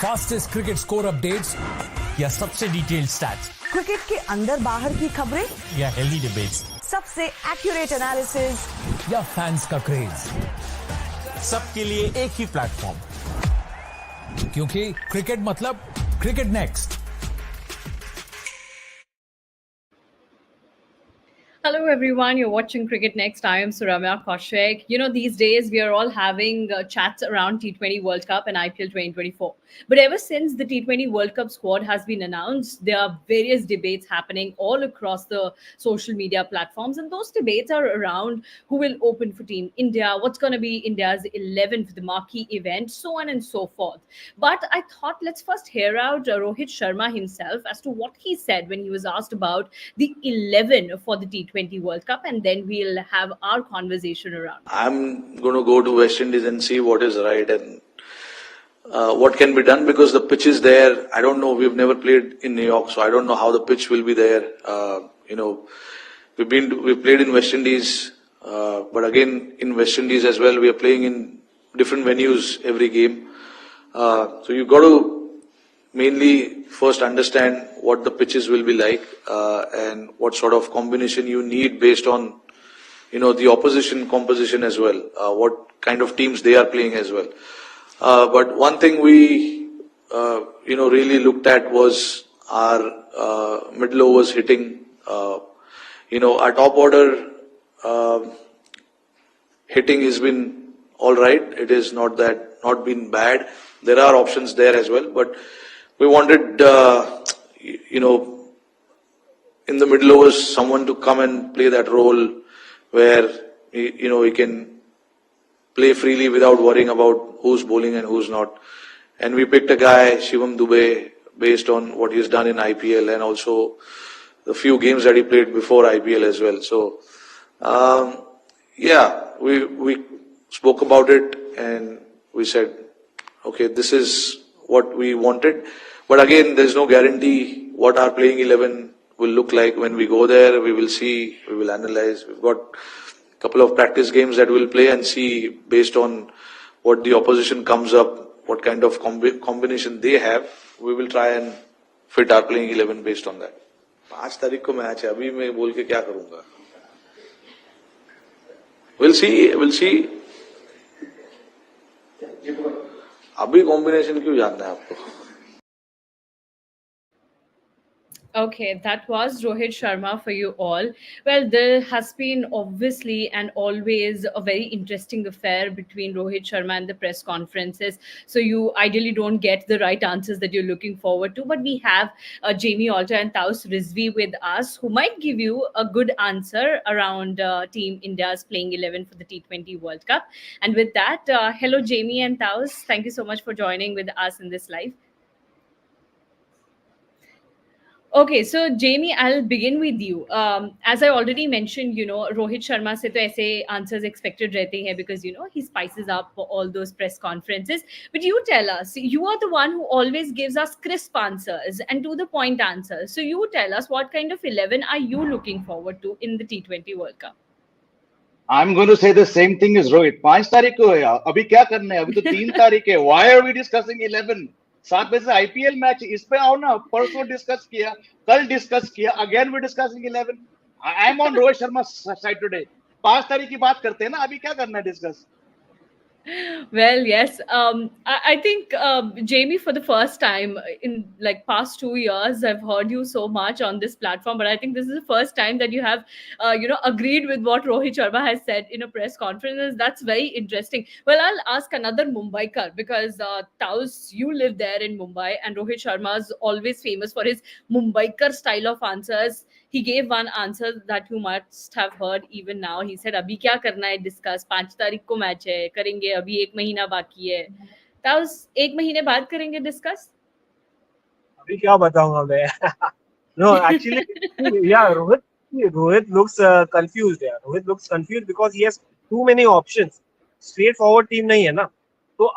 Fastest cricket score updates या सबसे detailed stats, cricket के अंदर बाहर की खबरें या हेल्दी डिबेट्स, सबसे एक्यूरेट एनालिसिस या फैंस का क्रेज, सबके लिए एक ही प्लेटफॉर्म, क्योंकि क्रिकेट मतलब cricket next. Hello everyone, you're watching Cricket Next. I am Suramya Kaushik. You know, these days we are all having chats around T20 World Cup and IPL 2024. But ever since the T20 World Cup squad has been announced, there are various debates happening all across the social media platforms. And those debates are around who will open for Team India, what's going to be India's 11th, the marquee event, so on and so forth. But I thought let's first hear out Rohit Sharma himself as to what he said when he was asked about the 11 for the T20 World Cup, and then we'll have our conversation around. I'm going to go to West Indies and see what is right and what can be done, because the pitch is there. I don't know. We've never played in New York, so I don't know how the pitch will be there. We've played in West Indies, but again in West Indies as well, we are playing in different venues every game. So you've got to mainly first understand what the pitches will be like and what sort of combination you need based on, the opposition composition as well, what kind of teams they are playing as well. But one thing we, really looked at was our middle overs hitting. Our top order hitting has been all right. It is not been bad. There are options there as well, but we wanted, in the middle overs, someone to come and play that role where, he can play freely without worrying about who's bowling and who's not. And we picked a guy, Shivam Dube, based on what he's done in IPL and also the few games that he played before IPL as well. So, we spoke about it and we said, okay, this is what we wanted. But again, there's no guarantee what our playing 11 will look like when we go there. We will see, we will analyze. We've got a couple of practice games that we'll play and see based on what the opposition comes up, what kind of combination they have. We will try and fit our playing 11 based on that. 5 तारीख को match है, अभी मैं बोल के क्या करूंगा? We'll see. अभी कॉम्बिनेशन क्यों जानना है आपको? Okay, that was Rohit Sharma for you all. Well, there has been obviously and always a very interesting affair between Rohit Sharma and the press conferences. So you ideally don't get the right answers that you're looking forward to. But we have Jamie Alter and Taus Rizvi with us, who might give you a good answer around Team India's playing 11 for the T20 World Cup. And with that, hello, Jamie and Taus. Thank you so much for joining with us in this live. Okay, so Jamie, I'll begin with you. As I already mentioned, Rohit Sharma se to aise answers expected rehte hain because, he spices up all those press conferences. But you tell us, you are the one who always gives us crisp answers and to the point answers. So you tell us, what kind of 11 are you looking forward to in the T20 World Cup? I'm going to say the same thing as Rohit. 5 तारीख को है यार, अभी क्या करना है? अभी तो 3 तारीख है. Why are we discussing 11? 7 बजे आईपीएल मैच, इस पे आओ ना. परसों डिस्कस किया, कल डिस्कस किया, again we discussing 11. I am on Rohit Sharma side today. 5 तारीख की बात करते हैं ना, अभी क्या करना है discuss? Well, yes. I think, Jamie, for the first time in like past 2 years, I've heard you so much on this platform, but I think this is the first time that you have, agreed with what Rohit Sharma has said in a press conference. That's very interesting. Well, I'll ask another Mumbaikar because Taus, you live there in Mumbai, and Rohit Sharma is always famous for his Mumbaikar style of answers. He gave one answer that you must have heard even now. He said, "अभी क्या करना है discuss? 5 तारीख को match है, करेंगे. अभी 1 महीना बाकी है." ताउस, 1 महीने बाद करेंगे डिस्कस? अभी क्या बताऊंगा मैं? No, actually, yeah, Rohit looks confused. Yeah, Rohit looks confused because he has too many options. Straightforward team नहीं है ना. So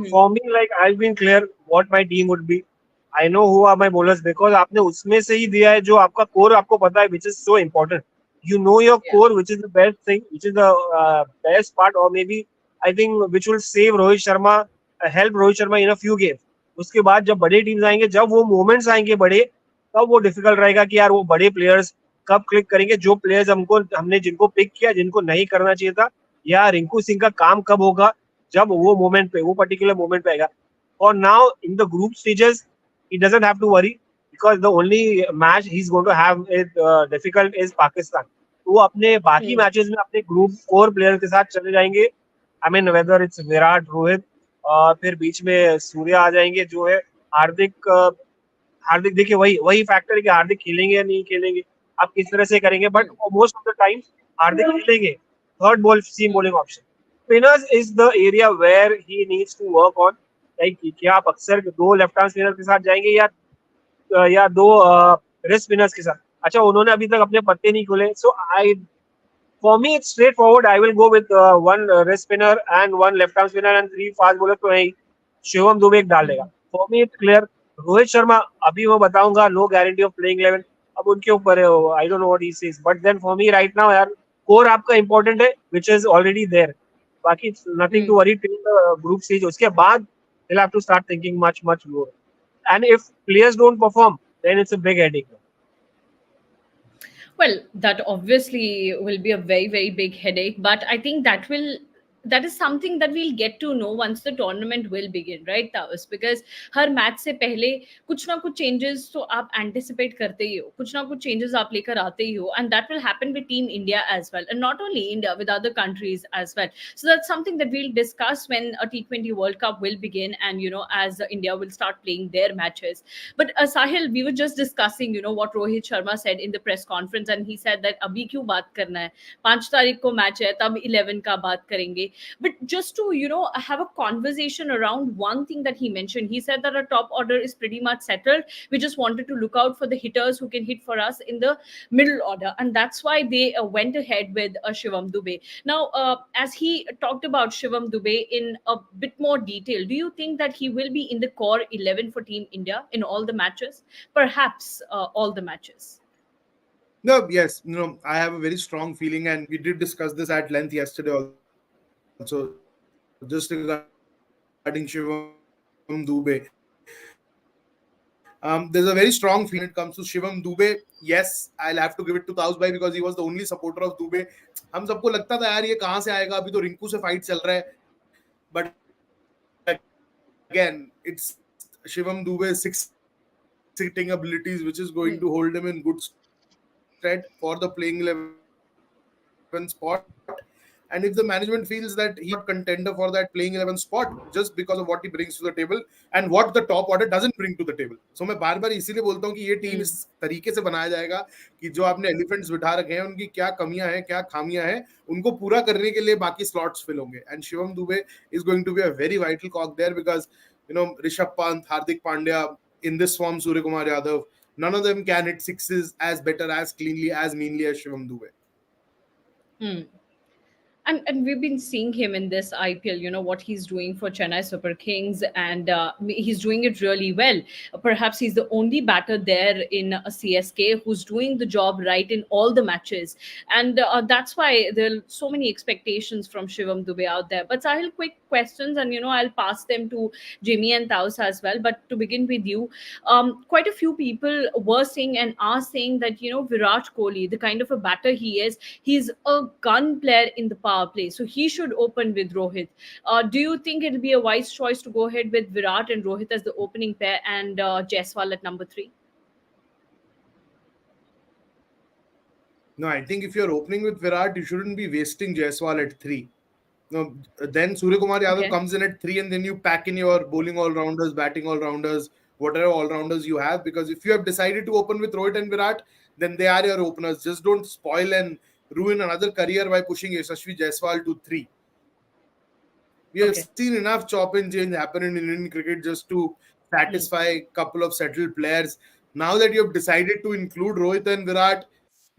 for me, like I've been clear what my team would be. I know who are my bowlers because आपने उसमें से ही दिया है जो आपका core आपको पता है, which is so important. You know your core, which is the best thing, which is the best part, or maybe I think which will save Rohit Sharma, help Rohit Sharma in a few games. उसके बाद जब बड़े teams आएंगे, जब वो moments आएंगे बड़े, तब वो डिफिकल्ट रहेगा कि यार वो बड़े प्लेयर्स कब क्लिक करेंगे, जो प्लेयर्स हमने जिनको पिक किया, जिनको नहीं करना चाहिए था, या रिंकू सिंह का काम कब होगा, जब वो मोमेंट पे, वो पर्टिकुलर मोमेंट पे आएगा. और now in the group stages he doesn't have to worry because the only match he's going to have is difficult is Pakistan. तो वो अपने बाकी Hmm. मैचेस में अपने ग्रुप 4 प्लेयर के साथ चले जाएंगे. I mean whether it's Virat, Rohit, और फिर बीच में सूर्या आ जाएंगे जो है, हार्दिक. हार्दिक देखिए वही वही फैक्टर है कि हार्दिक खेलेंगे या नहीं खेलेंगे, आप किस तरह से करेंगे, but most of the time Hardik खेलेंगे. Third ball seam bowling option. Spinners is the area where he needs to work on. Like क्या आप अक्सर दो लेफ्ट हैंड स्पिनर के साथ जाएंगे, या दो रिस्ट स्पिनर्स के साथ. अच्छा, उन्होंने अभी तक अपने पत्ते नहीं खोले. सो आई, for me it's straightforward. I will go with one wrist spinner and one left arm spinner and three fast bowlers. तो वही शिवम दुबे एक डाल देगा. For me it's clear. Rohit Sharma अभी मैं बताऊंगा, नो गारंटी ऑफ प्लेइंग 11. अब उनके ऊपर है, I don't know what he says, but then for me right now यार, कोर आपका इंपॉर्टेंट है व्हिच इज ऑलरेडी देयर. बाकी nothing to Hmm. Worry till the group stage. उसके बाद they'll have to start thinking much lower. And if players don't perform, then it's a big headache. Well, that obviously will be a very, very big headache, but I think that is something that we'll get to know once the tournament will begin, right, Tavis? Because her match से पहले कुछ ना कुछ changes तो आप anticipate करते ही हो, कुछ ना कुछ changes आप लेकर आते ही हो, and that will happen with Team India as well, and not only India, with other countries as well. So that's something that we'll discuss when a T20 World Cup will begin, and as India will start playing their matches. But Sahil, we were just discussing, what Rohit Sharma said in the press conference, and he said that अभी क्यों बात करना है, 5 तारीख को match है, तब 11 का बात करेंगे. But just to have a conversation around one thing that he mentioned, he said that our top order is pretty much settled. We just wanted to look out for the hitters who can hit for us in the middle order, and that's why they went ahead with Shivam Dube. Now, as he talked about Shivam Dube in a bit more detail, do you think that he will be in the core 11 for Team India in all the matches? Perhaps all the matches. No, yes, I have a very strong feeling, and we did discuss this at length yesterday also. Just regarding Shivam Dube, there's a very strong feeling when it comes to Shivam Dube. Yes, I'll have to give it to Taus Bhai because he was the only supporter of Dube. हम सबको लगता था यार ये कहाँ से आएगा, अभी तो रिंकू से फाइट चल रहा है. But again, it's Shivam Dube's six hitting abilities which is going to hold him in good stead for the playing 11 spot. And if the management feels that he is not contender for that playing 11 spot just because of what he brings to the table and what the top order doesn't bring to the table. So मैं बार बार इसीलिए बोलता हूँ कि ये team इस तरीके से बनाया जाएगा कि जो आपने एलिफेंट्स बिठा रखे हैं उनकी क्या कमियां हैं, क्या खामियां हैं, उनको पूरा करने के लिए बाकी स्लॉट्स फिल होंगे. And Shivam Dube is going to be a very vital cog there because Rishabh Pant, Hardik Pandya, in this form Surya Kumar Yadav, none of them can hit sixes as better, as cleanly, as meanly as Shivam Dube. And we've been seeing him in this IPL, what he's doing for Chennai Super Kings, and he's doing it really well. Perhaps he's the only batter there in a CSK who's doing the job right in all the matches, and that's why there are so many expectations from Shivam Dube out there. But Sahil, quick questions, and I'll pass them to Jimmy and Taus as well. But to begin with you, quite a few people were saying and are saying that Virat Kohli, the kind of a batter he is, he's a gun player in the power play, so he should open with Rohit. Do you think it'll be a wise choice to go ahead with Virat and Rohit as the opening pair and Jaiswal at number 3? No, I think if you're opening with Virat, you shouldn't be wasting Jaiswal at 3. No, then Surya Kumar Yadav comes in at 3, and then you pack in your bowling all-rounders, batting all-rounders, whatever all-rounders you have. Because if you have decided to open with Rohit and Virat, then they are your openers. Just don't spoil and ruin another career by pushing Yashasvi Jaiswal to 3. We have seen enough chop and change happen in Indian cricket just to satisfy a couple of settled players. Now that you have decided to include Rohit and Virat,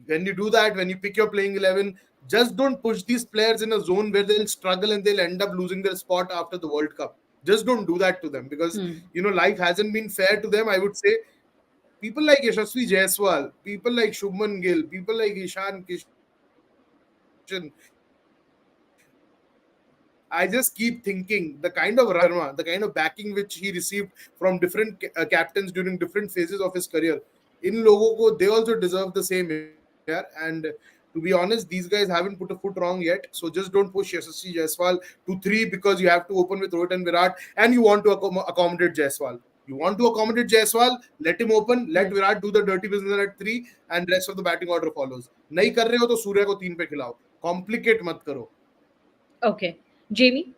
when you do that, when you pick your playing 11, just don't push these players in a zone where they'll struggle and they'll end up losing their spot after the World Cup. Just don't do that to them because, life hasn't been fair to them. I would say people like Yashasvi Jaiswal, people like Shubman Gill, people like Ishan Kishan, I would say I just keep thinking the kind of Sharma, the kind of backing which he received from different captains during different phases of his career. In logo ko, they also deserve the same here. And to be honest, these guys haven't put a foot wrong yet. So just don't push Yashasvi Jaiswal to 3 because you have to open with Rohit and Virat and you want to accommodate Jaiswal. You want to accommodate Jaiswal, let him open, let Virat do the dirty business at 3 and rest of the batting order follows. नहीं कर रहे हो तो सूर्य को 3 पे खिलाओ. Complicate मत करो. Okay. Jamie?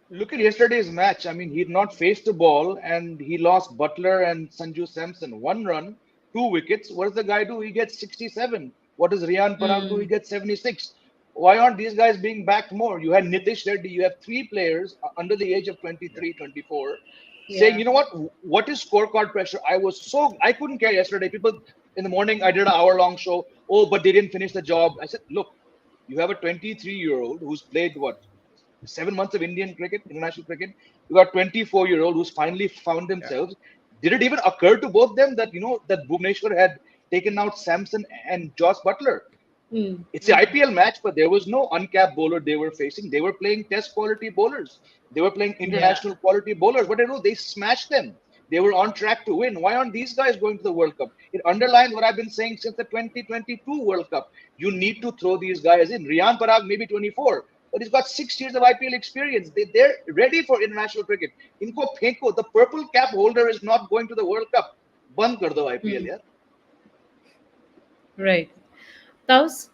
Look at yesterday's match. I mean, he'd not faced the ball and he lost Butler and Sanju Samson. 1 run, 2 wickets. What does the guy do? He gets 67. What does Riyan Parag do? He gets 76. Why aren't these guys being backed more? You had Nitish Reddy. You have 3 players under the age of 23, 24 saying, you know what is scorecard pressure? I couldn't care yesterday. People in the morning, I did an hour-long show. Oh, but they didn't finish the job. I said, look, you have a 23-year-old who's played 7 months of Indian cricket, international cricket. You got 24-year-old who's finally found themselves. Did it even occur to both them that that Bhuvneshwar had taken out Samson and Josh Butler? It's the IPL match, but there was no uncapped bowler they were facing. They were playing test quality bowlers. They were playing international quality bowlers. But they smashed them. They were on track to win. Why aren't these guys going to the World Cup? It underlines what I've been saying since the 2022 World Cup. You need to throw these guys in. Riyan Parag maybe 24, but he's got 6 years of IPL experience. They're ready for international cricket. Inko phenko, the purple cap holder is not going to the World Cup. Band kar do IPL, yeah. Right. Taus?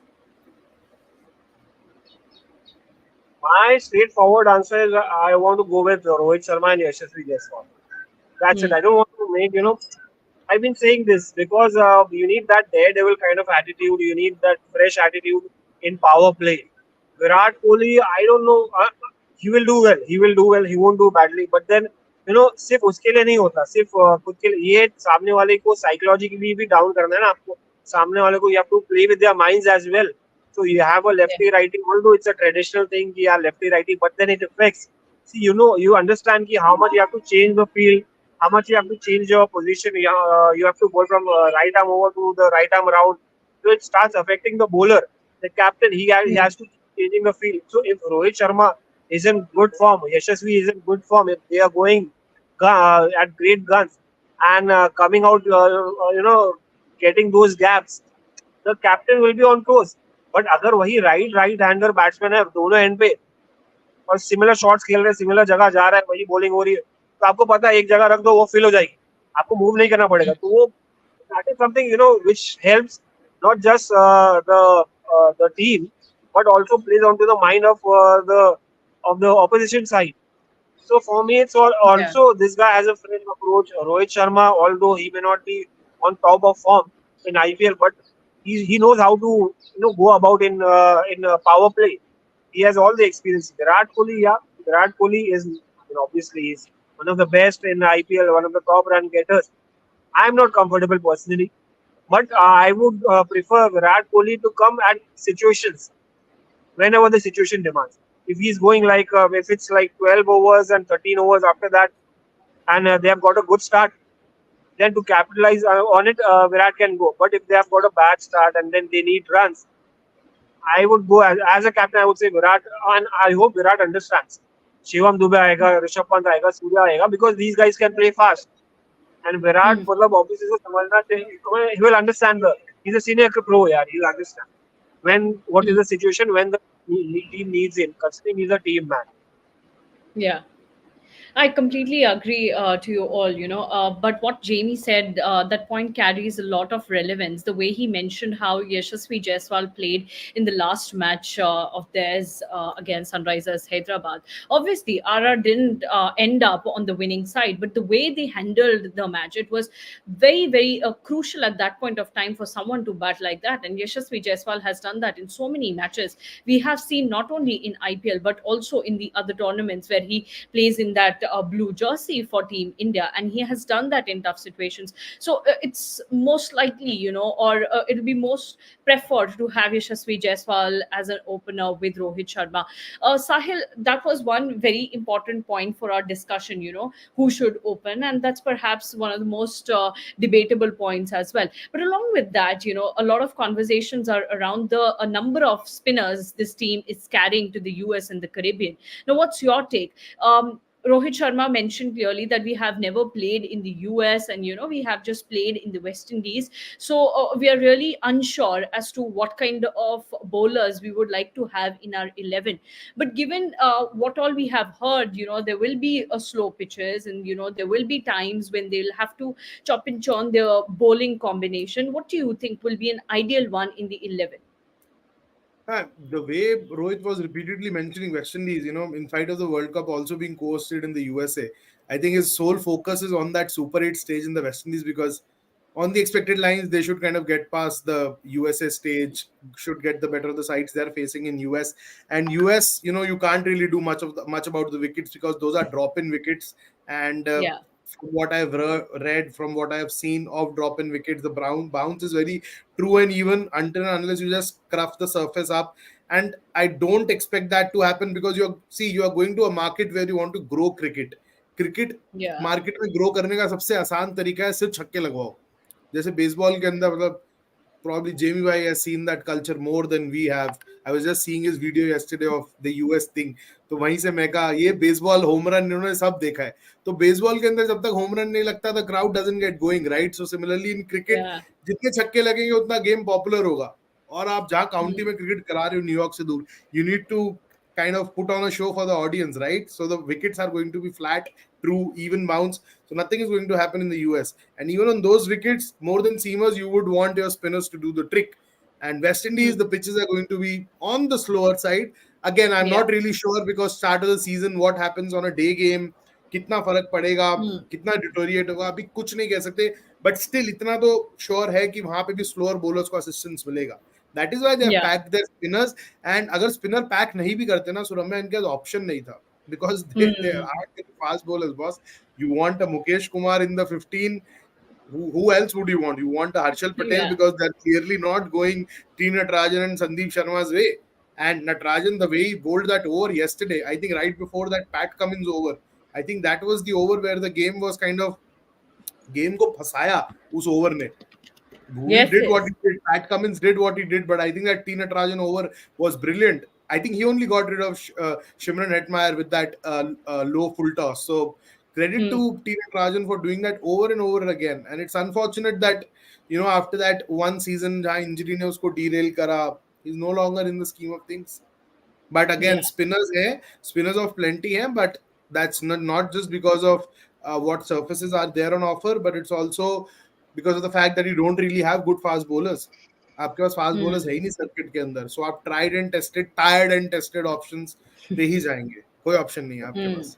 My straightforward answer is I want to go with Rohit Sharma and Yashasvi Jaiswal. That's it. I don't want to make, I've been saying this because you need that daredevil kind of attitude. You need that fresh attitude in power play. Virat Kohli, I don't know. He will do well. He will do well. He won't do badly. But then, सिर्फ उसके लिए नहीं होता. सिर्फ खुद के लिए ये सामने वाले को psychologically भी down करना है ना आपको. सामने वाले को you have to play with their minds as well. So you have a lefty righty, although it's a traditional thing, lefty righty, but then it affects. See, you understand how much you have to change the field, how much you have to change your position. You have to go from right arm over to the right arm round. So it starts affecting the bowler. The captain, he has to keep changing the field. So if Rohit Sharma is in good form, Yashasvi is in good form, if they are going at great guns and coming out, getting those gaps, the captain will be on toes. But अगर वही right hander batsman है दोनों and पे और similar shots खेल रहे हैं, similar जगह जा रहा है, वही बॉलिंग हो रही है, तो आपको पता है एक जगह रख दो वो फिल हो जाएगी, आपको मूव नहीं करना पड़ेगा. तो वो that is something which helps not just the team but also plays on to the mind of the opposition side. So for me, it's also this guy has a fresh approach. Rohit Sharma, although he may not be on top of form in IPL, but he knows how to go about in power play. He has all the experience. Virat Kohli is obviously he's one of the best in IPL, one of the top run getters. I'm not comfortable personally, but I would prefer Virat Kohli to come at situations whenever the situation demands. If he's going if it's 12 overs and 13 overs after that, and they have got a good start, then to capitalize on it, Virat can go. But if they have got a bad start and then they need runs, I would go as a captain. I would say Virat, and I hope Virat understands. Shivam Dube आएगा, Rishabh Pant आएगा, Surya आएगा, because these guys can play fast. And Virat, obviously, he will understand. He's a senior pro, he'll understand what is the situation when the team needs him, considering he's a team man. Yeah. I completely agree to you all, but what Jamie said, that point carries a lot of relevance. The way he mentioned how Yashasvi Jaiswal played in the last match of theirs against Sunrisers Hyderabad. Obviously, RR didn't end up on the winning side, but the way they handled the match, it was very, very crucial at that point of time for someone to bat like that. And Yashasvi Jaiswal has done that in so many matches. We have seen not only in IPL, but also in the other tournaments where he plays in that that blue jersey for Team India, and he has done that in tough situations. So it's most likely, or it'll be most preferred to have Yashasvi Jaiswal as an opener with Rohit Sharma. Sahil, that was one very important point for our discussion, who should open, and that's perhaps one of the most debatable points as well. But along with that, a lot of conversations are around the a number of spinners this team is carrying to the US and the Caribbean. Now, what's your take? Rohit Sharma mentioned clearly that we have never played in the US, and we have just played in the West Indies. So we are really unsure as to what kind of bowlers we would like to have in our 11. But given what all we have heard, there will be a slow pitches, and there will be times when they'll have to chop and churn their bowling combination. What do you think will be an ideal one in the 11? The way Rohit was repeatedly mentioning West Indies, in spite of the World Cup also being co-hosted in the USA, I think his sole focus is on that Super 8 stage in the West Indies, because on the expected lines, they should kind of get past the USA stage, should get the better of the sides they're facing in US. And US, you can't really do much about the wickets, because those are drop-in wickets. And Yeah. from what I've read, from what I have seen of drop-in wickets, the bounce is very true and even until and unless you just cruff the surface up. And I don't expect that to happen, because you are going to a market where you want to grow cricket. Cricket Yeah. Market में grow करने का सबसे आसान तरीका है सिर्फ छक्के लगवाओ. जैसे बेसबॉल के अंदर मतलब probably Jamie Bhai has seen that culture more than we have. I was just seeing his video yesterday of the US thing. तो वहीं से मैं कहा ये बेसबॉल होम रन इन्होंने सब देखा है. तो बेसबॉल के अंदर जब तक होम रन नहीं लगता the crowd doesn't get going, right? So similarly in cricket, जितने छक्के लगेंगे उतना गेम पॉपुलर होगा. और आप जहाँ काउंटी में क्रिकेट करा रहे हो न्यूयॉर्क से दूर, you need to kind of put on a show for the audience, right? So the wickets are going to be flat, true, even bounce. So nothing is going to happen in the US. And even on those wickets, more than seamers, you would want your spinners to do the trick. And West Indies, the pitches are going to be on the slower side. Again, I'm not really sure, because start of the season, what happens on a day game, कितना फर्क पड़ेगा, कितना deteriorate होगा, अभी कुछ नहीं कह सकते. बट स्टिल इतना तो श्योर है कि वहां पे भी स्लोअर बॉलर्स को असिस्टेंस मिलेगा. That is why they have packed their spinners. And अगर spinner pack नहीं भी करते ना सुरम्या, इनके पास ऑप्शन नहीं था, because they are fast bowlers, boss. You want a Mukesh Kumar in the 15. Who else would you want? You want a Harshal Patel, because they're clearly not going T. Natarajan and Sandeep Sharma's way. And Natarajan, the way he bowled that over yesterday, I think right before that Pat Cummins over, I think that was the over where the game was kind of game को फंसाया उस over ने. What he did. Pat Cummins did what he did, but I think that T. Natarajan over was brilliant. I think he only got rid of Shimron Hetmeyer with that low full toss. So credit to T. Natarajan for doing that over and over again. And it's unfortunate that, after that one season, जहाँ injury ने उसको derail करा, he's no longer in the scheme of things. But again, spinners of plenty हैं, but that's not just because of what surfaces are there on offer, but it's also because of the fact that you don't really have good fast bowlers. आपके पास fast bowlers है ही नहीं circuit के अंदर. So आप tried and tested options पे ही जाएंगे. कोई option नहीं है आपके पास.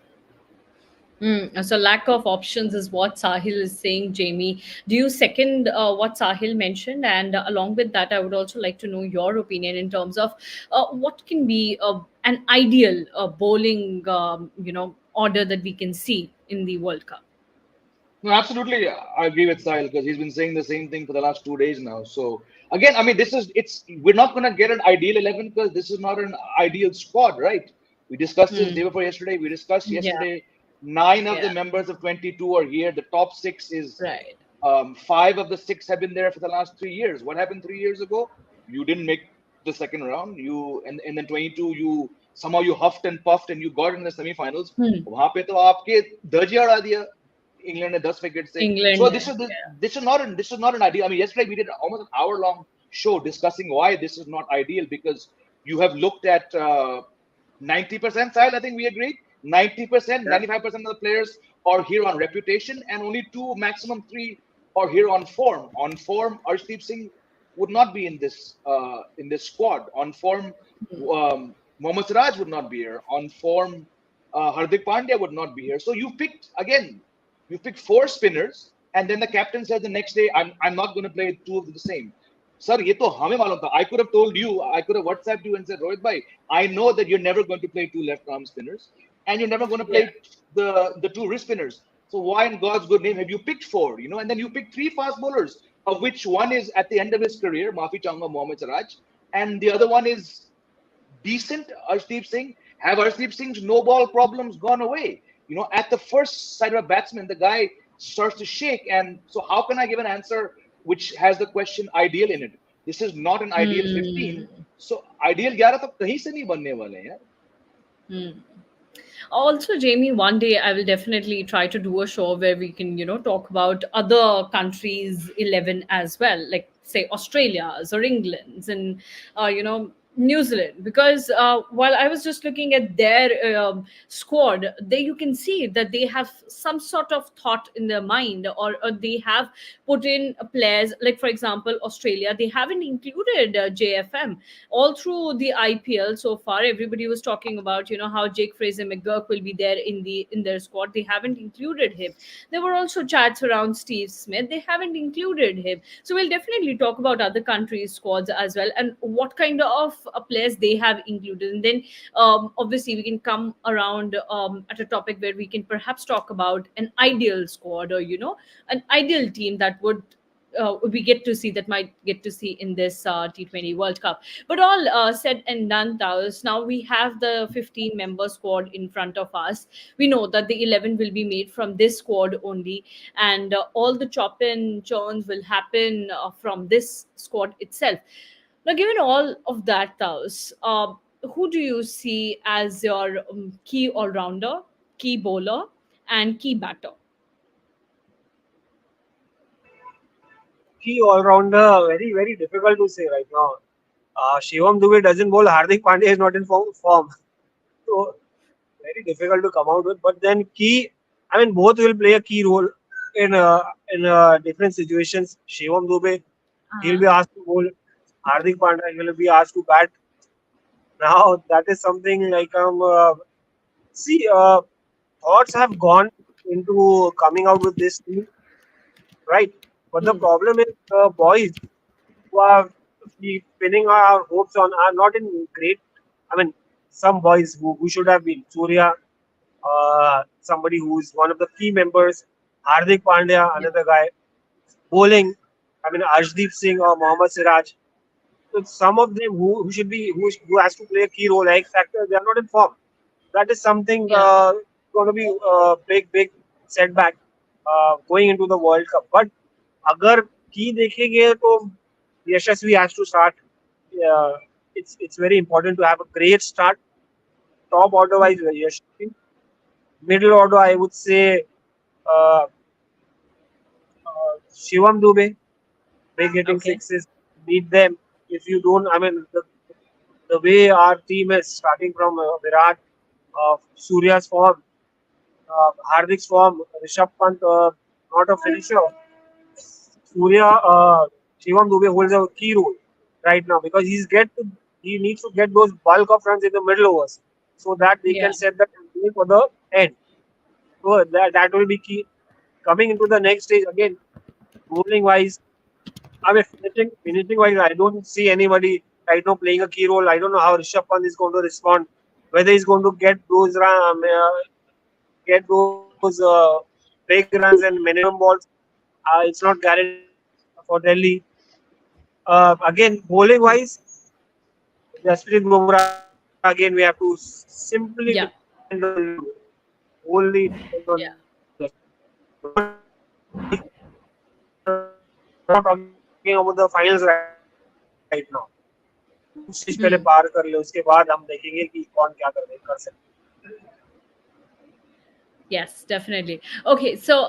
So lack of options is what Sahil is saying, Jamie. Do you second what Sahil mentioned? And along with that, I would also like to know your opinion in terms of what can be an ideal bowling, order that we can see in the World Cup. No, absolutely. I agree with Sahil, because he's been saying the same thing for the last 2 days now. So again, I mean, we're not going to get an ideal 11, because this is not an ideal squad, right? We discussed this day before yesterday. We discussed yesterday. 9 of the members of 22 are here. The top 6 is right. 5 of the 6 have been there for the last 3 years. What happened 3 years ago? You didn't make the second round. And then 22, you huffed and puffed and you got in the semi-finals. वहाँ पे तो आपके दर्जा उड़ा दिया England ने 10 wickets से. So this is not an ideal. I mean, yesterday we did almost an hour-long show discussing why this is not ideal, because you have looked at 90%, Sahil, I think we agreed. 90%, 95% of the players are here on reputation, and only 2, maximum 3 are here on form. On form, Arshdeep Singh would not be in this squad. On form, Mohammad Siraj would not be here. On form, Hardik Pandya would not be here. So you picked 4 spinners, and then the captain said the next day, I'm not going to play 2 of the same. Sir, ये तो हमें मालूम था. I could have told you, I could have WhatsApped you and said, Rohit bhai, I know that you're never going to play 2 left-arm spinners, and you're never going to play the two wrist spinners. So why in God's good name have you picked four? And then you pick three fast bowlers, of which one is at the end of his career, Mafi Changa Mohammad Siraj, and the other one is decent, Arshdeep Singh. Have Arshdeep Singh's no ball problems gone away? At the first sight of a batsman, the guy starts to shake. And so how can I give an answer which has the question ideal in it? This is not an ideal 15. So ideal 11 तो कहीं से नहीं बनने वाले हैं यार. Also, Jamie, one day I will definitely try to do a show where we can, talk about other countries' 11 as well, like say Australia's or England's and, New Zealand, because while I was just looking at their squad, there you can see that they have some sort of thought in their mind, or they have put in players. Like for example, Australia, they haven't included JFM all through the IPL so far. Everybody was talking about how Jake Fraser McGurk will be there in their squad. They haven't included him. There were also chats around Steve Smith. They haven't included him. So we'll definitely talk about other countries' squads as well and what kind of players they have included. And then obviously we can come around at a topic where we can perhaps talk about an ideal squad, or an ideal team that we might get to see in this T20 World Cup. But all said and done, Taos, now we have the 15-member squad in front of us. We know that the 11 will be made from this squad only, and all the chop and churns will happen from this squad itself. Now, given all of that, Taos, who do you see as your key all-rounder, key bowler, and key batter? Key all-rounder, very, very difficult to say right now. Shivam Dube doesn't bowl. Hardik Pandya is not in form. So, very difficult to come out with. But then both will play a key role in different situations. Shivam Dube, he'll be asked to bowl. Hardik Pandya will be asked to bat. Now, that is something like, thoughts have gone into coming out with this team, right? But the problem is boys who are pinning our hopes on are not in great. Some boys who should have been. Surya, somebody who is one of the key members. Hardik Pandya, another guy. Bowling, Arshdeep Singh or Mohammad Siraj. So some of them who has to play a key role, X factor, they are not in form. That is something going to be a big setback going into the World Cup. But अगर की देखेंगे तो यशस्वी has to start. It's very important to have a great start. Top order wise, Yashasvi. Middle order, I would say Shivam Dube. Big hitting sixes. Need them. If you don't, the way our team is starting from Virat, Surya's form, Hardik's form, Rishabh Pant, not a finisher. Surya, Shivam Dube holds a key role right now because he needs to get those bulk of runs in the middle overs so that they can set the template for the end. So that will be key. Coming into the next stage again, bowling wise, finishing wise, I don't see anybody right now playing a key role. I don't know how Rishabh Pant is going to respond. Whether he's going to get those big runs and minimum balls. It's not guaranteed for Delhi. Again, bowling wise, Jasprit Bumrah. Again, we have to simply depend on only depend on. Not talking about the finals right now. Stage पहले पार कर ले उसके बाद हम देखेंगे कि कौन क्या कर सकते हैं. Yes, definitely. Okay, so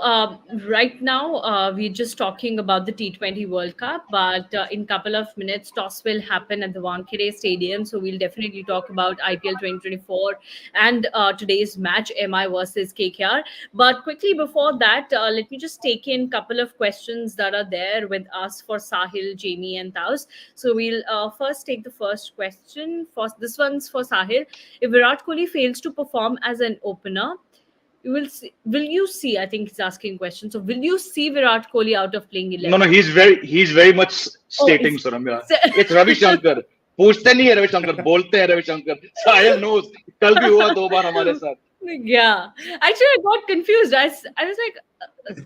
right now we're just talking about the T20 World Cup, but in a couple of minutes, toss will happen at the Wankhede Stadium. So we'll definitely talk about IPL 2024 and today's match, MI versus KKR. But quickly before that, let me just take in a couple of questions that are there with us for Sahil, Jamie, and Taus. So we'll first take the first question. This one's for Sahil. If Virat Kohli fails to perform as an opener, will you see? I think he's asking questions. So, will you see Virat Kohli out of playing 11? No. He's very much stating, Saramya. It's Ravi Shankar. पूछते नहीं है रवि शंकर, बोलते हैं Ravi Shankar. Sahil knows. कल भी हुआ 2 बार हमारे साथ. Yeah. Actually, I got confused. I was like,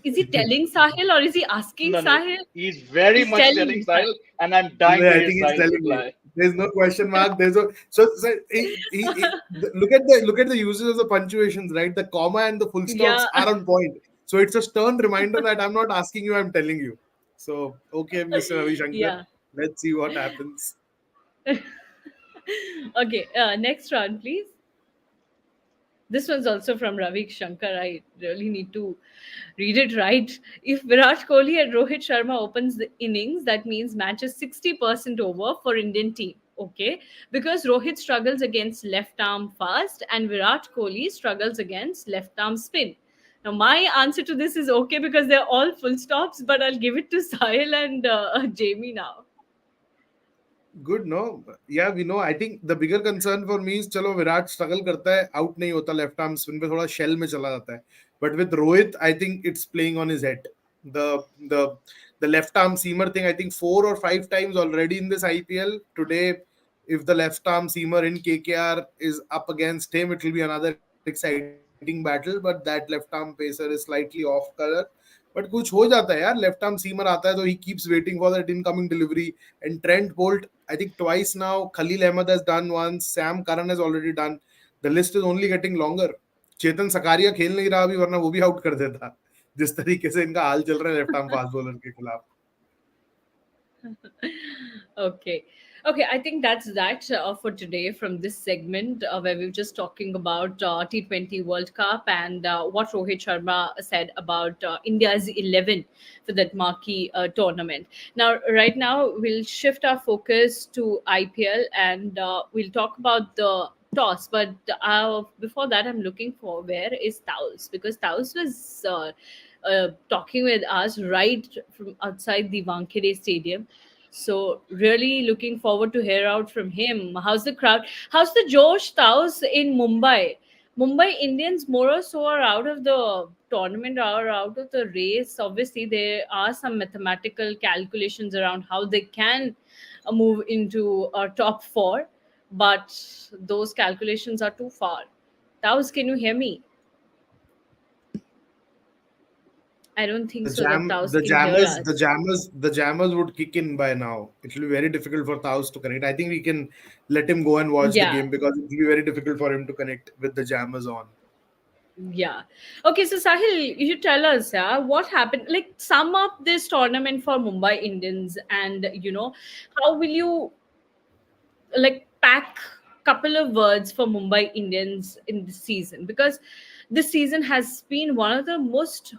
is he telling Sahil or is he asking No, no, Sahil? he's very He's much telling telling Sahil. Sahil, and I'm dying No, to I hear think he's Sahil's telling you. reply. There's no question mark. There's no look at the uses of the punctuations, right? The comma and the full Yeah. stops are on point. So it's a stern reminder that I'm not asking you, I'm telling you. So okay, Mr. Ravi Shankar, Yeah. let's see what happens. Okay. Next round, please. This one's also from Ravi Shankar. I really need to read it right. If Virat Kohli and Rohit Sharma opens the innings, that means match is 60% over for Indian team. Okay, because Rohit struggles against left arm fast and Virat Kohli struggles against left arm spin. Now, my answer to this is okay because they're all full stops, but I'll give it to Sahil and Jamie now. Good, no? Yeah, we know. I think the bigger concern for me is चलो Virat struggle करता है, out नहीं होता left arm spin पे थोड़ा shell में चला जाता है. But with Rohit, I think it's playing on his head. The the the left arm seamer thing, I think 4 or 5 times already in this IPL. Today, if the left arm seamer in KKR is up against him, it will be another exciting battle. But that left arm pacer is slightly off color. But कुछ हो जाता है यार, left arm seamer आता है तो he keeps waiting for that incoming delivery. And Trent Bolt, I think twice now. Khalil Ahmed has done once. Sam Curran has already done. The list is only getting longer. चेतन सकारिया खेल नहीं रहा अभी, वरना वो भी आउट कर देता जिस तरीके से इनका हाल चल रहा है लेफ्ट आर्म फास्ट बॉलर के खिलाफ. Okay. Okay, I think that's that for today from this segment where we were just talking about T20 World Cup and what Rohit Sharma said about India's 11 for that marquee tournament. Now, right now, we'll shift our focus to IPL and we'll talk about the toss. But before that, I'm looking for where is Taus, because Taus was talking with us right from outside the Wankhede Stadium. So really looking forward to hear out from him. How's the crowd? How's the Josh Taus in Mumbai? Mumbai Indians more or so are out of the tournament, are out of the race. Obviously, there are some mathematical calculations around how they can move into top four, but those calculations are too far. Taus, can you hear me? I don't think The so that jam, Taus the can hear jammers, us. the jammers, the jammers would kick in by now. It will be very difficult for Taus to connect. I think we can let him go and watch the Yeah. game because it will be very difficult for him to connect with the jammers on. Yeah. Okay, so Sahil, you tell us, yeah, what happened? Like, sum up this tournament for Mumbai Indians, and how will you like pack couple of words for Mumbai Indians in this season? Because this season has been one of the most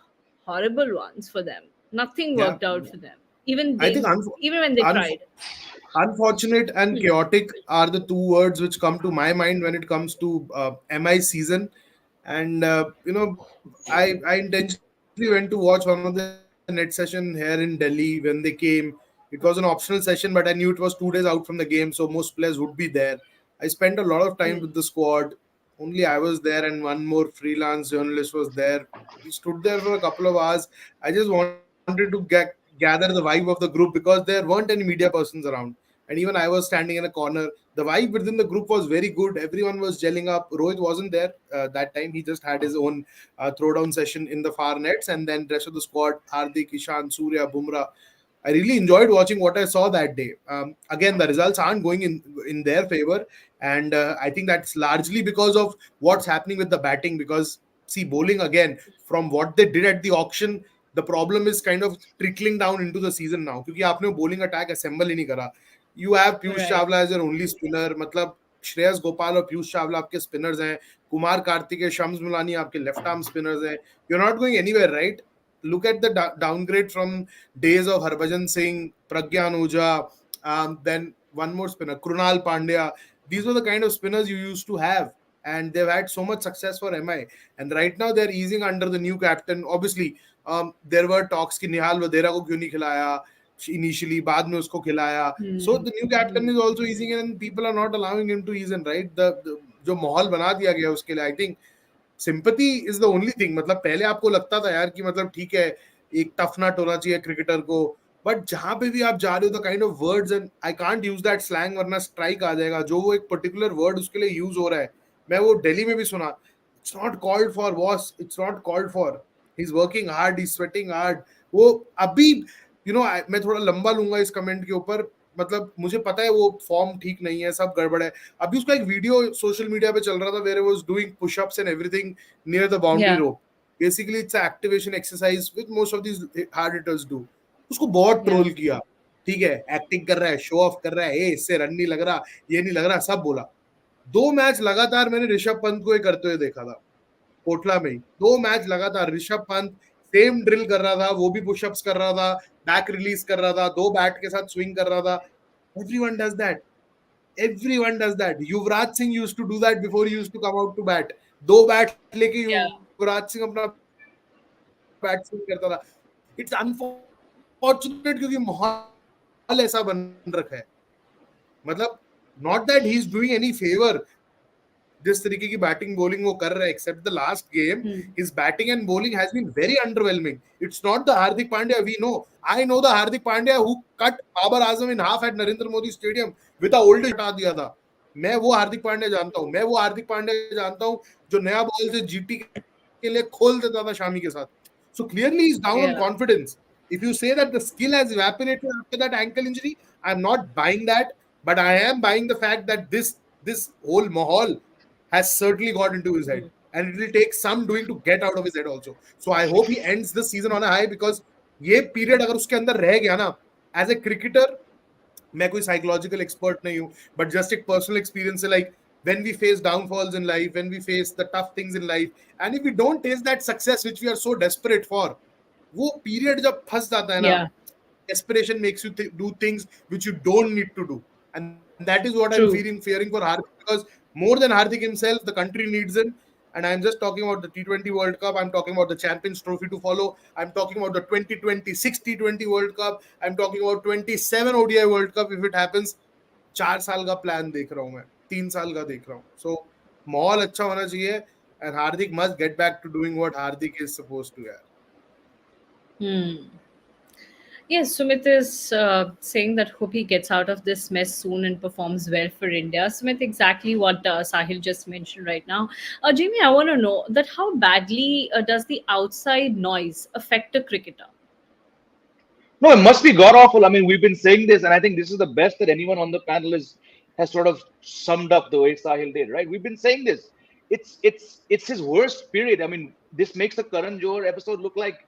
horrible ones for them. Nothing Yeah, worked out for them. Even I think even when they tried. unfortunate and chaotic are the two words which come to my mind when it comes to MI season. And I intentionally went to watch one of the net session here in Delhi when they came. It was an optional session, but I knew it was 2 days out from the game, so most players would be there. I spent a lot of time with the squad. Only I was there, and one more freelance journalist was there. We stood there for a couple of hours. I just wanted to gather the vibe of the group because there weren't any media persons around. And even I was standing in a corner. The vibe within the group was very good. Everyone was gelling up. Rohit wasn't there that time. He just had his own throwdown session in the far nets. And then rest of the squad, Hardik, Ishan, Surya, Bumrah. I really enjoyed watching what I saw that day. Again, the results aren't going in their favor, and I think that's largely because of what's happening with the batting. Because see, bowling again from what they did at the auction, the problem is kind of trickling down into the season now. क्योंकि आपने bowling attack assemble ही नहीं करा. You have Piyush Right. Chawla as your only spinner. मतलब श्रेयस गोपाल और पीयूष चावला आपके spinners हैं. कुमार कार्तिकेय, शम्स मुलानी आपके left arm spinners हैं. You're not going anywhere, right? Look at the downgrade from days of Harbhajan Singh, Pragyan Oja, then one more spinner, Krunal Pandya. These were the kind of spinners you used to have, and they've had so much success for MI. And right now they're easing under the new captain. Obviously, there were talks कि निहाल वधेरा को क्यों नहीं खिलाया initially, बाद में उसको खिलाया. So the new captain is also easing, and people are not allowing him to ease in, right? The जो माहौल बना दिया गया उसके लिए, I think sympathy is the only thing. मतलब पहले आपको लगता था यार कि मतलब ठीक है, एक टफ नट होना चाहिए क्रिकेटर को, बट जहां पे भी आप जा रहे हो the kind of words, and I can't use that slang वरना स्ट्राइक आ जाएगा, जो वो एक पर्टिकुलर वर्ड उसके लिए यूज हो रहा है. मैं वो दिल्ली में भी सुना, It's not called for, boss. It's not called for. He's working hard. He's sweating hard. वो अभी मैं थोड़ा लंबा लूंगा इस कमेंट के ऊपर. मतलब मुझे पता है वो फॉर्म ठीक नहीं है, सब गड़बड़ है. अभी उसका एक वीडियो सोशल मीडिया पे चल रहा था where he was doing pushups and everything near the boundary Yeah. Rope. Basically it's activation exercise with most of these hard hitters do. उसको बहुत ट्रोल किया. ठीक है, एक्टिंग कर रहा है, शो ऑफ कर रहा है, इससे रन नहीं लग रहा, ये नहीं लग रहा, सब बोला. 2 मैच लगातार मैंने ऋषभ पंत को ये करते हुए देखा था कोटला में ही. 2 मैच लगातार ऋषभ पंत सेम ड्रिल कर रहा था, वो भी पुशअप्स कर रहा था, बैक रिलीज कर रहा था, 2 बैट के साथ स्विंग कर रहा था. Everyone does that. Everyone does that. Yuvraj Singh used to do that before he used to come out to bat. 2 bat लेके युवराज सिंह अपना बैट स्विंग करता था. इट्स अनफॉर्चुनेट क्योंकि माहौल ऐसा बन रखा है. मतलब not that he is doing any favour. जिस तरीके की बैटिंग बॉलिंग वो कर रहा है, except the last game, his batting and bowling has been very underwhelming. It's not the Hardik Pandya we know. I know the Hardik Pandya who cut Babar Azam in half at Narendra Modi stadium with a old हटा दिया था. मैं वो हार्दिक पांड्या जानता हूं. मैं वो हार्दिक पांड्या जानता हूं जो नया बॉल से जीटी के लिए खोल देता था शामी के साथ. So clearly he is down on confidence. If you say that the skill has evaporated after that ankle injury, I'm not buying that, but I am buying the fact that this whole mahal has certainly got into his head, and it will take some doing to get out of his head also. So I hope he ends the season on a high, because ये period अगर उसके अंदर रह गया ना, as a cricketer, मैं कोई psychological expert नहीं हूँ, but just एक personal experience है, like when we face downfalls in life, when we face the tough things in life, and if we don't taste that success which we are so desperate for, वो period जब फंस जाता है ना, desperation makes you do things which you don't need to do, and that is what I'm fearing for Hardik, because more than Hardik himself, the country needs him. And I'm just talking about the T20 World Cup, I'm talking about the Champions Trophy to follow, I'm talking about the 2026 T20 World Cup, I'm talking about 27 ODI World Cup if it happens. 4 साल का plan देख रहा हूं मैं, 3 साल का देख रहा हूं. So माहौल अच्छा होना चाहिए, and Hardik must get back to doing what Hardik is supposed to. Yes, Sumit is saying that hope he gets out of this mess soon and performs well for India. Sumit, exactly what Sahil just mentioned right now. Jamie, I want to know that how badly does the outside noise affect a cricketer? No, it must be god awful. I mean, we've been saying this, and I think this is the best that anyone on the panel has sort of summed up the way Sahil did, right? We've been saying this. It's his worst period. I mean, this makes the Karan Johar episode look like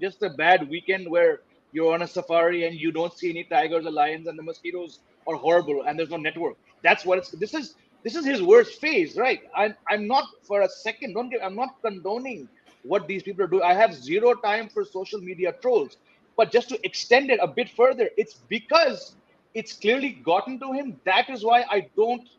just a bad weekend where you're on a safari and you don't see any tigers or lions and the mosquitoes are horrible and there's no network. That's what this is his worst phase, right? I'm not for a second, I'm not condoning what these people are doing. I have zero time for social media trolls, but just to extend it a bit further, it's because it's clearly gotten to him. That is why I don't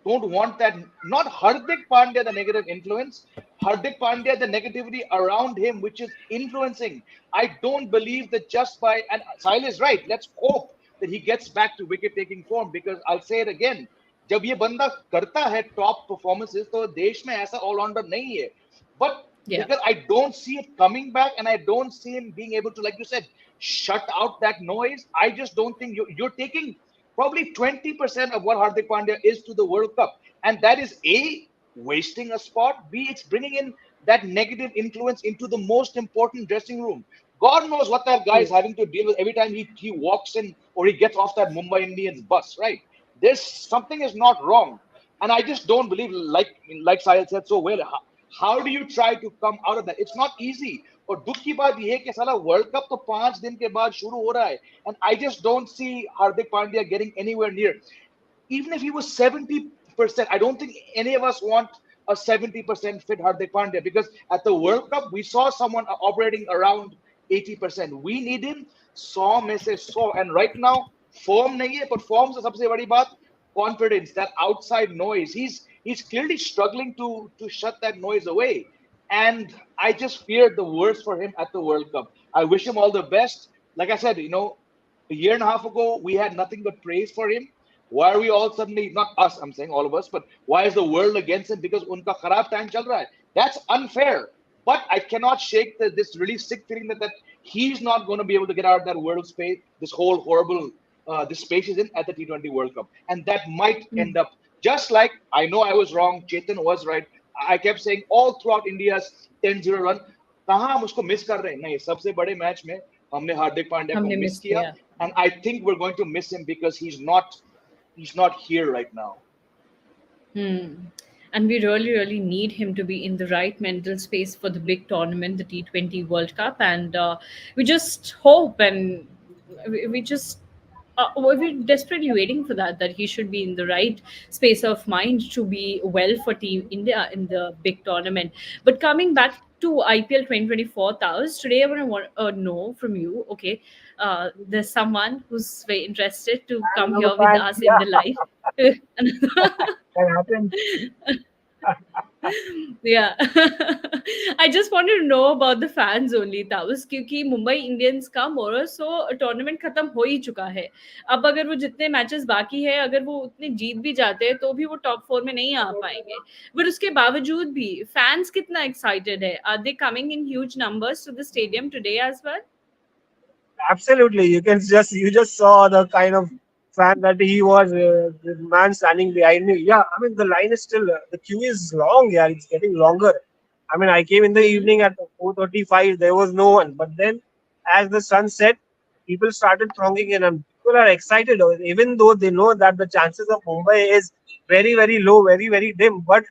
want that. Not Hardik Pandya, the negative influence. Hardik Pandya, the negativity around him, which is influencing. I don't believe that just by, and Sahil is right, let's hope that he gets back to wicket-taking form, because I'll say it again, जब ये बंदा करता है top performances, तो देश में ऐसा all-rounder नहीं है. But because I don't see it coming back, and I don't see him being able to, like you said, shut out that noise. I just don't think you're taking probably 20% of what Hardik Pandya is to the World Cup. And that is A, wasting a spot. B, it's bringing in that negative influence into the most important dressing room. God knows what that guy is having to deal with every time he walks in or he gets off that Mumbai Indians bus, right? There's something is not wrong. And I just don't believe, like Sahil said so well, how do you try to come out of that? It's not easy. और दुख की बात ये है कि साला world cup तो 5 दिन के बाद शुरू हो रहा है, and I just don't see Hardik Pandya getting anywhere near. Even if he was 70%, I don't think any of us want a 70% fit Hardik Pandya, because at the World Cup we saw someone operating around 80%. We need him 100 में से 100, and right now form नहीं है, but form से सबसे बड़ी बात confidence, that outside noise. He's clearly struggling to shut that noise away. And I just feared the worst for him at the World Cup. I wish him all the best. Like I said, a year and a half ago, we had nothing but praise for him. Why are we all suddenly, not us, I'm saying all of us, but why is the world against him? Because unka kharab time chal raha hai. That's unfair. But I cannot shake this really sick feeling that he's not going to be able to get out of that world space, this whole horrible, this space is in at the T20 World Cup. And that might end up Just like I know I was wrong, Chetan was right. I kept saying all throughout India's 10-0 run, कहाँ हम उसको miss कर रहे हैं? नहीं, सबसे बड़े match में हमने हार्दिक पांड्या को हमने मिस मिस किया, किया. and I think we're going to miss him because he's not here right now. And we really, really need him to be in the right mental space for the big tournament, the T20 World Cup. And we just hope and we just. We're desperately waiting for that he should be in the right space of mind to be well for Team India in the big tournament. But coming back to IPL 2024, Taos, today I want to know from you, okay, there's someone who's very interested to come I'm a here with fan. us in Yeah, the live. that happened. Yeah. I just wanted to know about the fans only Taos, क्योंकि Mumbai Indians का मोर सो tournament खत्म हो ही चुका है. अब अगर वो जितने मैचेस बाकी है, अगर वो उतने जीत भी जाते हैं तो भी वो टॉप 4 में नहीं आ पाएंगे. बट उसके बावजूद भी फैंस कितना एक्साइटेड है? Are they coming in huge numbers to the stadium today as well? Absolutely, you just saw the kind of fan that he was. The man standing behind me. Yeah, I mean the line is still the queue is long. Yeah, it's getting longer. I mean, I came in the evening at 4:35. There was no one, but then as the sun set, people started thronging in, and people are excited. Even though they know that the chances of Mumbai is very very low, very very dim, but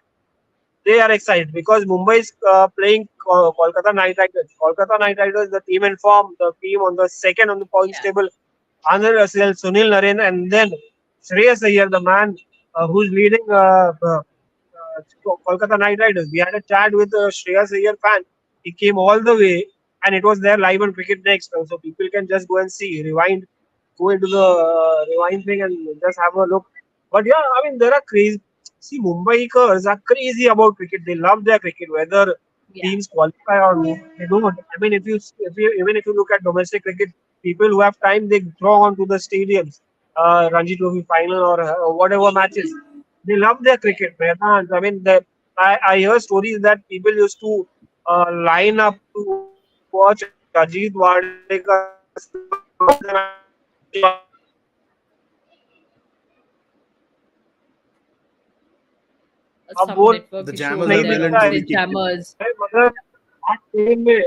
they are excited because Mumbai is playing Kolkata Knight Riders. Kolkata Knight Riders, the team in form, the team on the second on the points Yeah. table. Anand Russell, Sunil Narine, and then Shreyas Iyer, the man who's leading Kolkata Knight Riders. We had a chat with a Shreyas Iyer fan. He came all the way, and it was there live on Cricket Next, so people can just go and see, rewind, go into the rewind thing, and just have a look. But yeah, I mean, there are crazy. See, Mumbaikars are crazy about cricket. They love their cricket, whether Yeah. teams qualify or not. They don't. I mean, if you look at domestic cricket, people who have time they throng onto the stadiums, Ranji Trophy final or whatever matches. They love their cricket. Maidans. I mean, I hear stories that people used to line up to watch Ajit Wadekar अब Some वो network The issue jammers over नहीं are there, well and दिखता है obviously truly kicked in. jammers. मगर आज team में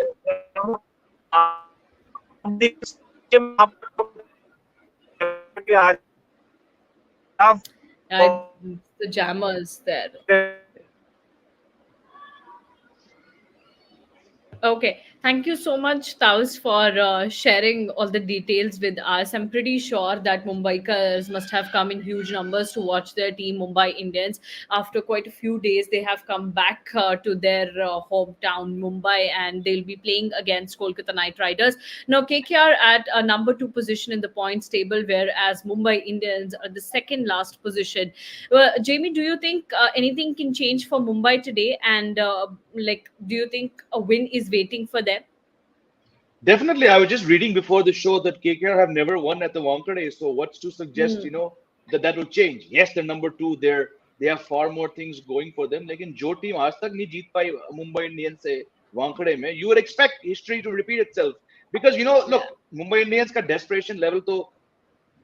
Uh, the jammers there. Okay, thank you so much, Taus, for sharing all the details with us. I'm pretty sure that Mumbaikars must have come in huge numbers to watch their team, Mumbai Indians. After quite a few days, they have come back to their hometown, Mumbai, and they'll be playing against Kolkata Knight Riders. Now, KKR at a number 2 position in the points table, whereas Mumbai Indians are the second last position. Well, Jamie, do you think anything can change for Mumbai today? And do you think a win is waiting for them? Definitely, I was just reading before the show that KKR have never won at the Wankhede. So what's to suggest, that will change? Yes, they're number 2. They have far more things going for them. लेकिन जो team आज तक नहीं जीत पाई Mumbai Indians से Wankhede में, you would expect history to repeat itself because look, Mumbai Indians का desperation level तो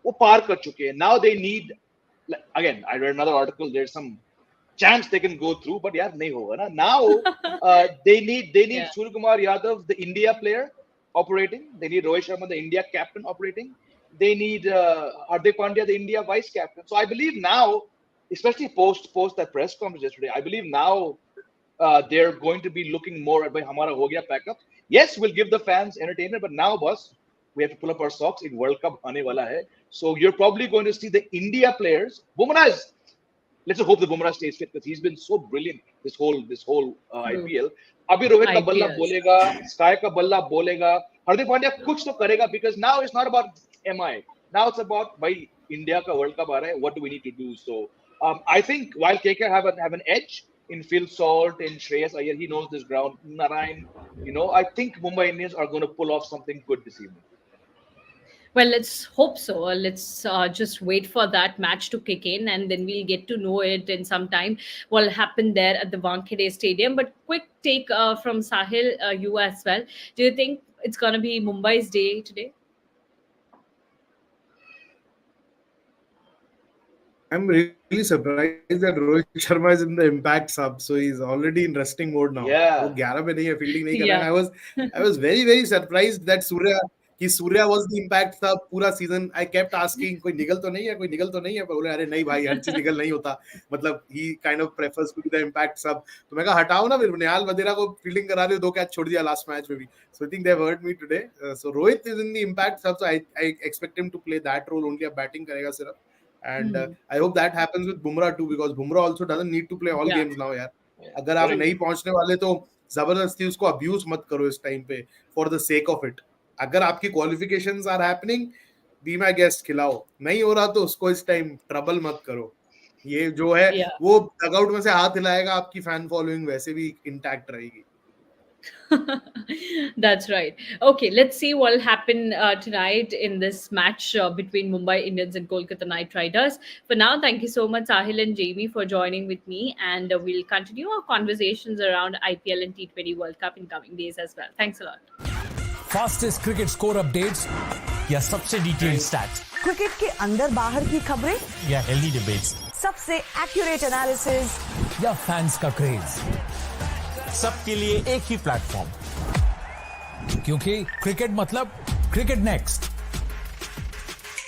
वो पार कर चुके हैं. Now they need, again, I read another article. There's some chance they can go through, but यार नहीं होगा ना. Now they need Yeah. Surya Kumar Yadav, the India player, operating. They need Rohit Sharma, the India captain, operating. They need Hardik Pandya, the India vice captain. So I believe now, especially post that press conference yesterday, I believe now they're going to be looking more at by Hamara ho gaya backup. Yes, we'll give the fans entertainment, but now, boss, we have to pull up our socks. In World Cup aane wala hai. So you're probably going to see the India players. Bumrah is, let's hope the Bumrah stays fit because he's been so brilliant this whole True. IPL. अभी रोहित का बल्ला IPLs. बोलेगा, sky का बल्ला बोलेगा, हार्दिक पांड्या कुछ तो करेगा because now it's not about MI. Now it's about भाई इंडिया का वर्ल्ड कप आ रहा है. What do we need to do? So I think while KK have an edge in Phil Salt, in Shreyas Iyer, he knows this ground. Narayan, I think Mumbai Indians are going to pull off something good this evening. Well, let's hope so. Let's just wait for that match to kick in, and then we'll get to know it in some time what will happen there at the Wankhede Stadium. But quick take from Sahil, you as well. Do you think it's going to be Mumbai's day today? I'm really surprised that Rohit Sharma is in the impact sub, so he's already in resting mode now. Yeah. वो 11 पे नहीं है, fielding नहीं कर Yeah. रहा है. I was very surprised that Surya was the impact sub पूरा season. I kept asking कोई निगल तो नहीं है, कोई निगल तो नहीं है. बोले अरे नहीं भाई, हर चीज निगल नहीं होता. मतलब he kind of prefers to be the impact sub. तो मैं कहा हटाओ ना, फिर निहाल वधेरा को फील्डिंग करा रहे हो, 2 कैच छोड़ दिया last match में भी. So I think they've heard me today. So Rohit is in the impact sub, so I expect him to play that role only. अब batting करेगा सिर्फ. And I hope that happens with Bumrah too, because Bumrah also doesn't need to play all games now यार. अगर आप नहीं पहुंचने वाले तो जबरदस्ती उसको अब्यूज मत करो इस टाइम पे for the sake of it. अगर आपकी qualifications are happening, be my guest, खिलाओ. नहीं हो रहा तो उसको इस टाइम ट्रबल मत करो. ये जो है वो डगआउट में से हाथ हिलाएगा, आपकी फैन फॉलोइंग वैसे भी इंटैक्ट रहेगी. That's right. Okay, let's see what will happen tonight in this match between Mumbai Indians and Kolkata Knight Riders. For now, thank you so much, Sahil and Jamie, for joining with me, and we'll continue our conversations around IPL and T20 World Cup in coming days as well. Thanks a lot. Fastest cricket score updates या सबसे detailed stats, cricket के अंदर बाहर की खबरें या healthy debates, सबसे accurate analysis या फैंस का क्रेज, सबके लिए एक ही प्लेटफॉर्म, क्योंकि क्रिकेट मतलब क्रिकेट नेक्स्ट.